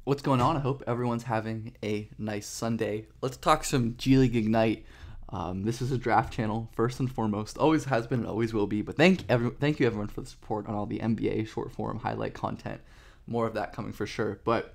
What's going on? I hope everyone's having a nice Sunday. Let's talk some G League Ignite. This is a draft channel, first and foremost. Always has been and always will be. But thank you everyone for the support on all the NBA short form highlight content. More of that coming for sure. But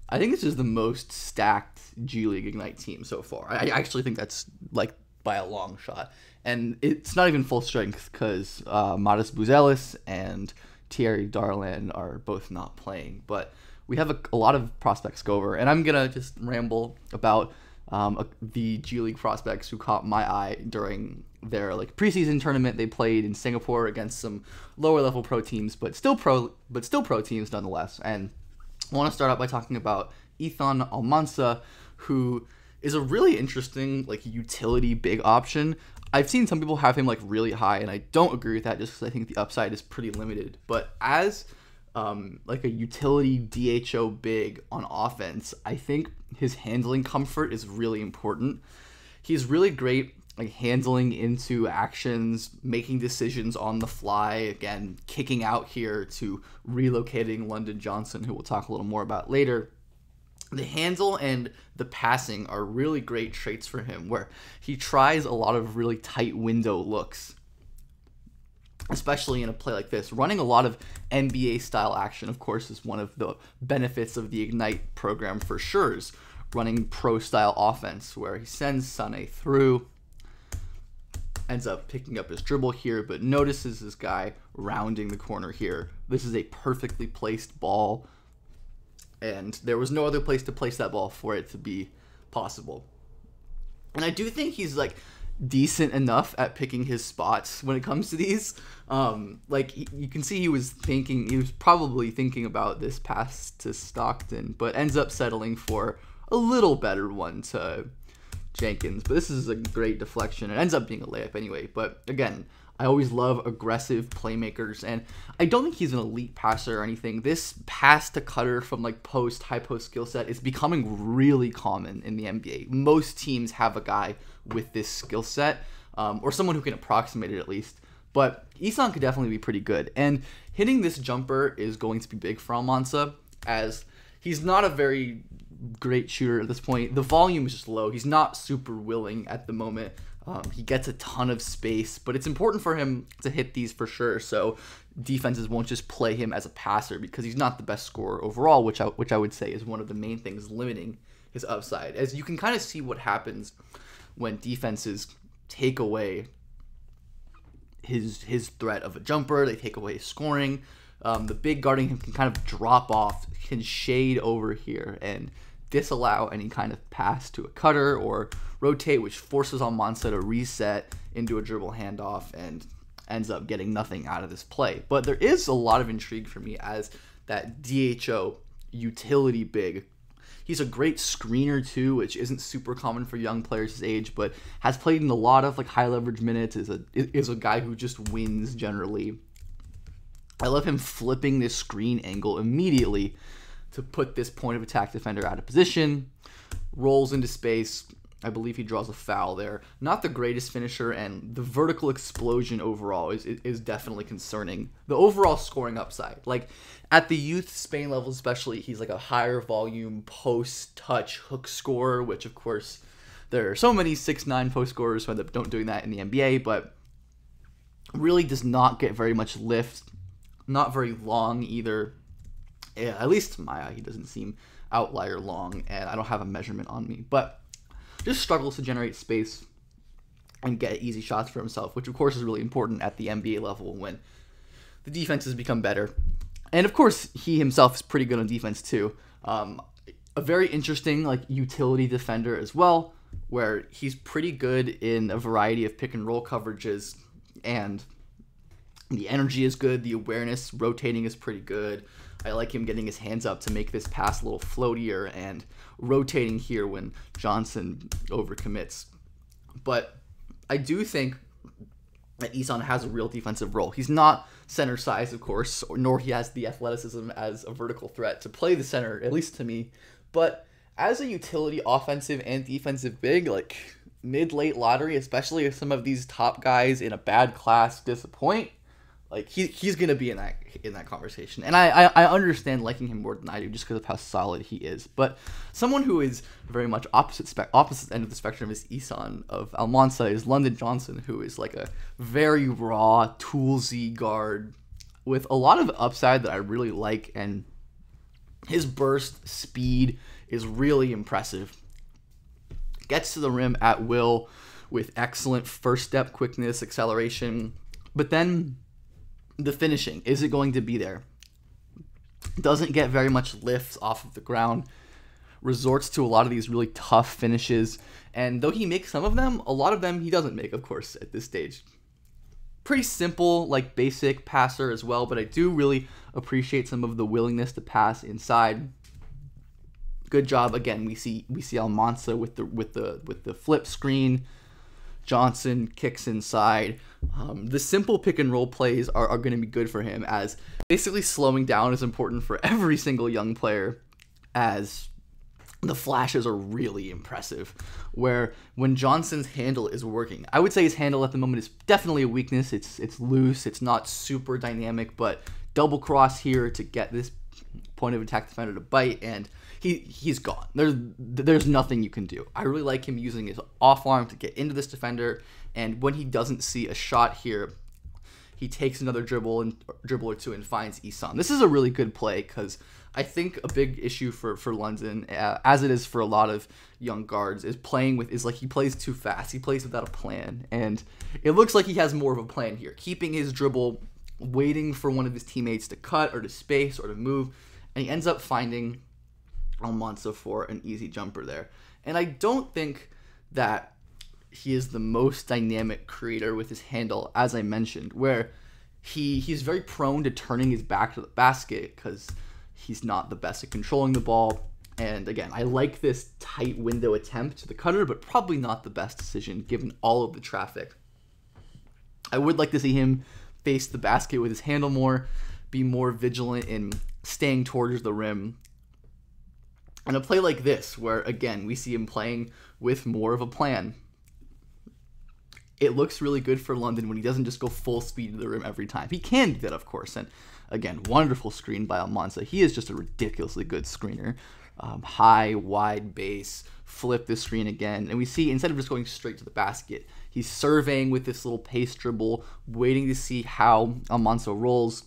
I think this is the most stacked G League Ignite team so far. I actually think that's like by a long shot. And it's not even full strength because Modest Buzelis and Thierry Darlan are both not playing. But we have a lot of prospects go over, and I'm going to just ramble about the G League prospects who caught my eye during their preseason tournament they played in Singapore against some lower level pro teams, but still pro teams nonetheless. And I want to start out by talking about Ethan Almansa, who is a really interesting utility big option. I've seen some people have him really high, and I don't agree with that just because I think the upside is pretty limited. But as a utility DHO big on offense, I think his handling comfort is really important. He's really great handling into actions, making decisions on the fly, again, kicking out here to relocating London Johnson, who we'll talk a little more about later. The handle and the passing are really great traits for him, where he tries a lot of really tight window looks, especially in a play like this. Running a lot of NBA-style action, of course, is one of the benefits of the Ignite program for sure, is running pro-style offense, where he sends Sané through, ends up picking up his dribble here, but notices this guy rounding the corner here. This is a perfectly placed ball, and there was no other place to place that ball for it to be possible. And I do think he's decent enough at picking his spots when it comes to these. You can see he was probably thinking about this pass to Stockton, but ends up settling for a little better one to Jenkins. But this is a great deflection. It ends up being a layup anyway. But again, I always love aggressive playmakers, and I don't think he's an elite passer or anything. This pass to cutter from high post skill set is becoming really common in the NBA. Most teams have a guy with this skill set, or someone who can approximate it at least. But Isan could definitely be pretty good, and hitting this jumper is going to be big for Almansa, as he's not a very great shooter at this point. The volume is just low. He's not super willing at the moment. He gets a ton of space, but it's important for him to hit these for sure, so defenses won't just play him as a passer, because he's not the best scorer overall, which I would say is one of the main things limiting his upside. As you can kind of see what happens when defenses take away his threat of a jumper, they take away his scoring. The big guarding him can kind of drop off, can shade over here, and disallow any kind of pass to a cutter or rotate, which forces Almansa to reset into a dribble handoff and ends up getting nothing out of this play. But there is a lot of intrigue for me as that DHO utility big. He's a great screener too, which isn't super common for young players his age, but has played in a lot of high leverage minutes, is a guy who just wins generally. I love him flipping this screen angle immediately to put this point of attack defender out of position, rolls into space. I believe he draws a foul there. Not the greatest finisher, and the vertical explosion overall is definitely concerning. The overall scoring upside, at the youth Spain level especially, he's a higher volume post-touch hook scorer, which of course there are so many 6'9" post scorers who end up don't doing that in the NBA, but really does not get very much lift, not very long either. Yeah, at least to my eye, he doesn't seem outlier long, and I don't have a measurement on me, but just struggles to generate space and get easy shots for himself, which of course is really important at the NBA level when the defenses become better. And of course, he himself is pretty good on defense too. A very interesting utility defender as well, where he's pretty good in a variety of pick and roll coverages, and the energy is good, the awareness rotating is pretty good. I like him getting his hands up to make this pass a little floatier and rotating here when Johnson overcommits. But I do think that Isan has a real defensive role. He's not center size, of course, nor he has the athleticism as a vertical threat to play the center, at least to me. But as a utility offensive and defensive big, mid-late lottery, especially if some of these top guys in a bad class disappoint, Like he's gonna be in that conversation, and I understand liking him more than I do just because of how solid he is. But someone who is very much opposite end of the spectrum is Isan of Almansa is London Johnson, who is like a very raw, toolsy guard with a lot of upside that I really like, and his burst speed is really impressive. Gets to the rim at will with excellent first step quickness, acceleration, but then the finishing, is it going to be there? Doesn't get very much lifts off of the ground, resorts to a lot of these really tough finishes, and though he makes some of them, a lot of them he doesn't make, of course, at this stage. Pretty simple, like basic passer as well, but I do really appreciate some of the willingness to pass inside. Good job again. We see Almansa with the flip screen. Johnson kicks inside. The simple pick and roll plays are going to be good for him, as basically slowing down is important for every single young player, as the flashes are really impressive. Where when Johnson's handle is working, I would say his handle at the moment is definitely a weakness. It's loose. It's not super dynamic, but double cross here to get this point of attack defender to bite, and he's gone. There's nothing you can do. I really like him using his off arm to get into this defender, and when he doesn't see a shot here, he takes another dribble or two and finds Isan. This is a really good play, because I think a big issue for London, as it is for a lot of young guards, is like he plays too fast. He plays without a plan, and it looks like he has more of a plan here, keeping his dribble, waiting for one of his teammates to cut or to space or to move, and he ends up finding Almansa for an easy jumper there. And I don't think that he is the most dynamic creator with his handle, as I mentioned, where he's very prone to turning his back to the basket because he's not the best at controlling the ball. And again, I like this tight window attempt to the cutter, but probably not the best decision given all of the traffic. I would like to see him face the basket with his handle more, be more vigilant in staying towards the rim. And a play like this, where again, we see him playing with more of a plan, it looks really good for London when he doesn't just go full speed to the rim every time. He can do that, of course, and again, wonderful screen by Almansa. He is just a ridiculously good screener. High, wide base, flip the screen again, and we see instead of just going straight to the basket, he's surveying with this little pace dribble, waiting to see how Almansa rolls,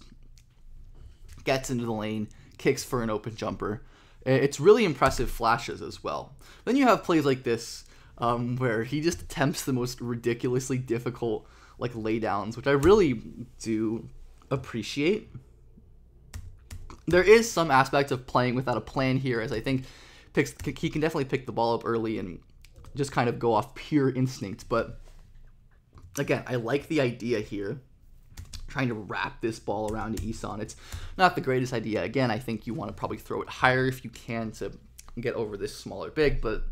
gets into the lane, kicks for an open jumper. It's really impressive flashes as well. Then you have plays like this, where he just attempts the most ridiculously difficult like laydowns, which I really do appreciate. There is some aspect of playing without a plan here, as I think he can definitely pick the ball up early and just kind of go off pure instinct. But again, I like the idea here, trying to wrap this ball around to Isan. It's not the greatest idea. Again, I think you want to probably throw it higher if you can to get over this smaller big, but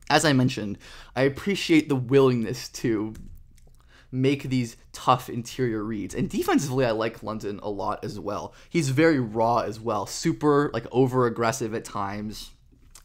as I mentioned, I appreciate the willingness to make these tough interior reads. And defensively, I like London a lot as well. He's very raw as well, super like over aggressive at times.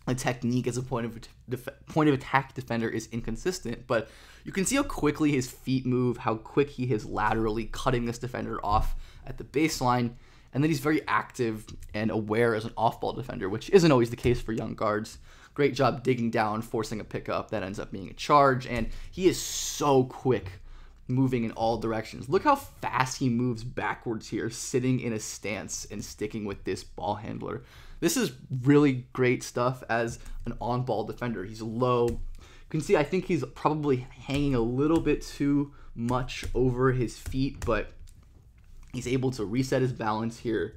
The technique as a point of attack defender is inconsistent, but you can see how quickly his feet move, how quick he is laterally cutting this defender off at the baseline, and then he's very active and aware as an off-ball defender, which isn't always the case for young guards. Great job digging down, forcing a pickup that ends up being a charge, and he is so quick moving in all directions. Look how fast he moves backwards here, sitting in a stance and sticking with this ball handler. This is really great stuff as an on-ball defender. He's low. You can see I think he's probably hanging a little bit too much over his feet, but he's able to reset his balance here,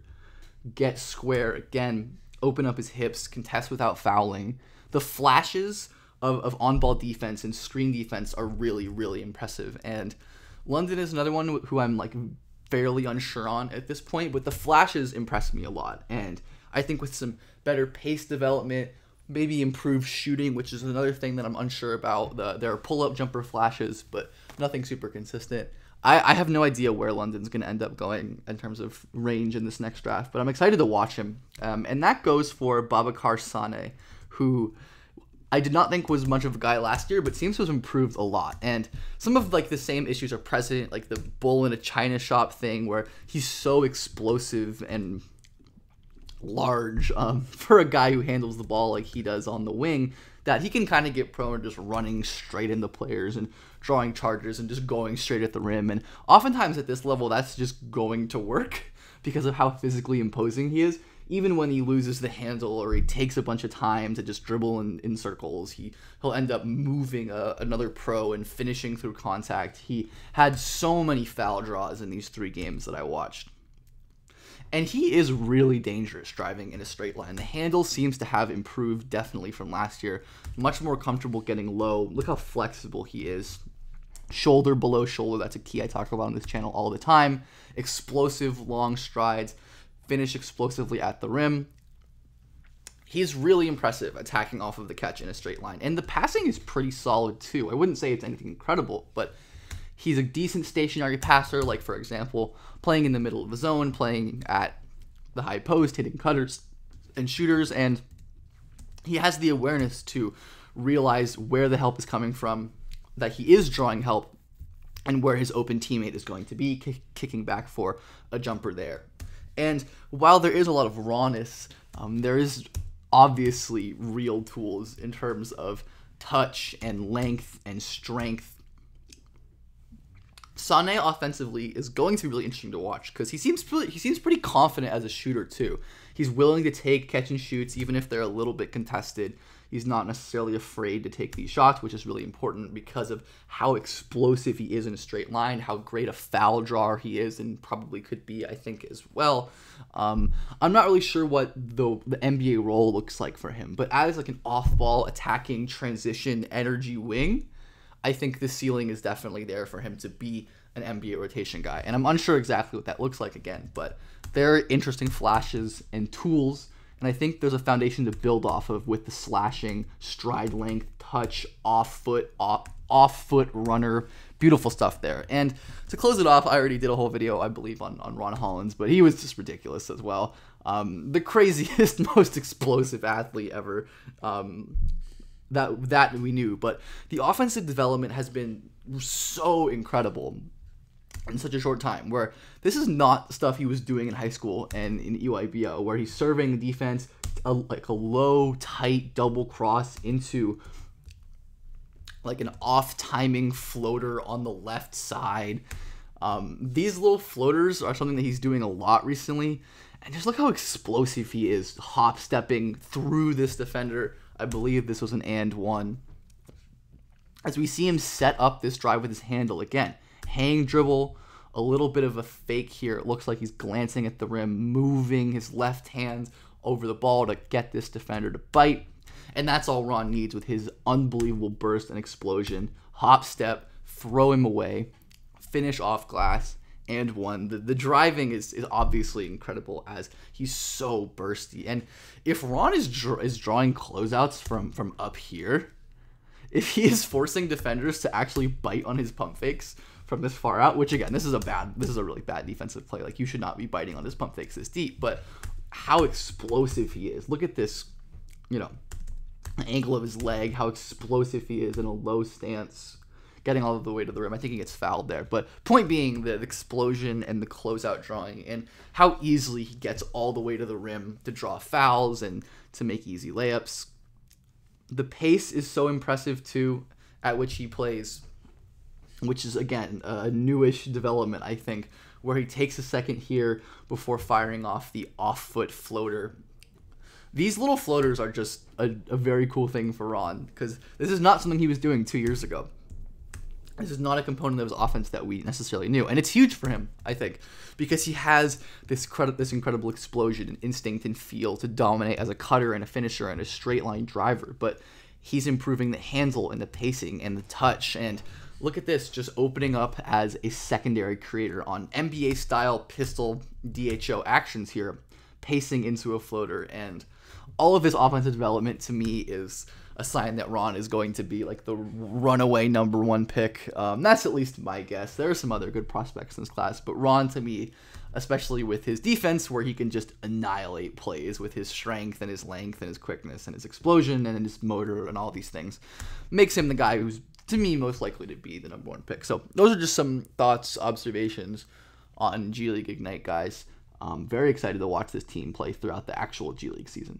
get square again, open up his hips, contest without fouling. The flashes of on-ball defense and screen defense are really, really impressive. And London is another one who I'm like fairly unsure on at this point, but the flashes impress me a lot. And I think with some better pace development, maybe improved shooting, which is another thing that I'm unsure about. There are pull-up jumper flashes, but nothing super consistent. I have no idea where London's going to end up going in terms of range in this next draft, but I'm excited to watch him. And that goes for Babacar Sane, who I did not think was much of a guy last year, but seems to have improved a lot. And some of like the same issues are present, like the bull in a china shop thing, where he's so explosive and large for a guy who handles the ball like he does on the wing, that he can kind of get prone to just running straight into players and drawing charges and just going straight at the rim. And oftentimes at this level, that's just going to work because of how physically imposing he is. Even when he loses the handle or he takes a bunch of time to just dribble in circles, he'll end up moving another pro and finishing through contact. He had so many foul draws in these 3 games that I watched. And he is really dangerous driving in a straight line. The handle seems to have improved definitely from last year. Much more comfortable getting low. Look how flexible he is. Shoulder below shoulder, that's a key I talk about on this channel all the time. Explosive long strides. Finish explosively at the rim. He's really impressive attacking off of the catch in a straight line. And the passing is pretty solid too. I wouldn't say it's anything incredible, but he's a decent stationary passer, like for example, playing in the middle of the zone, playing at the high post, hitting cutters and shooters, and he has the awareness to realize where the help is coming from, that he is drawing help, and where his open teammate is going to be, kicking back for a jumper there. And while there is a lot of rawness, there is obviously real tools in terms of touch and length and strength. Sané offensively is going to be really interesting to watch because he seems pretty confident as a shooter too. He's willing to take catch and shoots even if they're a little bit contested. He's not necessarily afraid to take these shots, which is really important because of how explosive he is in a straight line, how great a foul drawer he is, and probably could be, I think, as well. I'm not really sure what the NBA role looks like for him, but as like an off-ball attacking transition energy wing, I think the ceiling is definitely there for him to be an NBA rotation guy. And I'm unsure exactly what that looks like again, but there are interesting flashes and tools. And I think there's a foundation to build off of with the slashing, stride length, touch, off foot runner, beautiful stuff there. And to close it off, I already did a whole video, I believe, on Ron Hollins, but he was just ridiculous as well. The craziest, most explosive athlete ever. That we knew, but the offensive development has been so incredible in such a short time, where this is not stuff he was doing in high school and in EYBL, where he's serving the defense like a low, tight double cross into like an off-timing floater on the left side. These little floaters are something that he's doing a lot recently, and just look how explosive he is, hop-stepping through this defender. I believe this was an and one. As we see him set up this drive with his handle again. Hang dribble, a little bit of a fake here. It looks like he's glancing at the rim, moving his left hand over the ball to get this defender to bite. And that's all Ron needs with his unbelievable burst and explosion. Hop step, throw him away, finish off glass, and one. The driving is obviously incredible as he's so bursty. And if Ron is drawing closeouts from up here, if he is forcing defenders to actually bite on his pump fakes from this far out, which again, this is a really bad defensive play. Like, you should not be biting on his pump fakes this deep, but how explosive he is. Look at this, the angle of his leg, how explosive he is in a low stance, getting all the way to the rim. I think he gets fouled there, but point being the explosion and the closeout drawing and how easily he gets all the way to the rim to draw fouls and to make easy layups. The pace is so impressive too at which he plays, which is again a newish development, I think, where he takes a second here before firing off the off-foot floater. These little floaters are just a very cool thing for Ron, because this is not something he was doing 2 years ago. This is not a component of his offense that we necessarily knew. And it's huge for him, I think, because he has this incredible explosion and instinct and feel to dominate as a cutter and a finisher and a straight line driver. But he's improving the handle and the pacing and the touch. And look at this, just opening up as a secondary creator on NBA-style pistol DHO actions here, pacing into a floater. And all of his offensive development, to me, is a sign that Ron is going to be like the runaway #1 pick. That's at least my guess. There are some other good prospects in this class, but Ron, to me, especially with his defense, where he can just annihilate plays with his strength and his length and his quickness and his explosion and his motor and all these things. Makes him the guy who's, to me, most likely to be the number 1 pick. So those are just some thoughts, observations on G League Ignite, guys. I'm very excited to watch this team play throughout the actual G League season.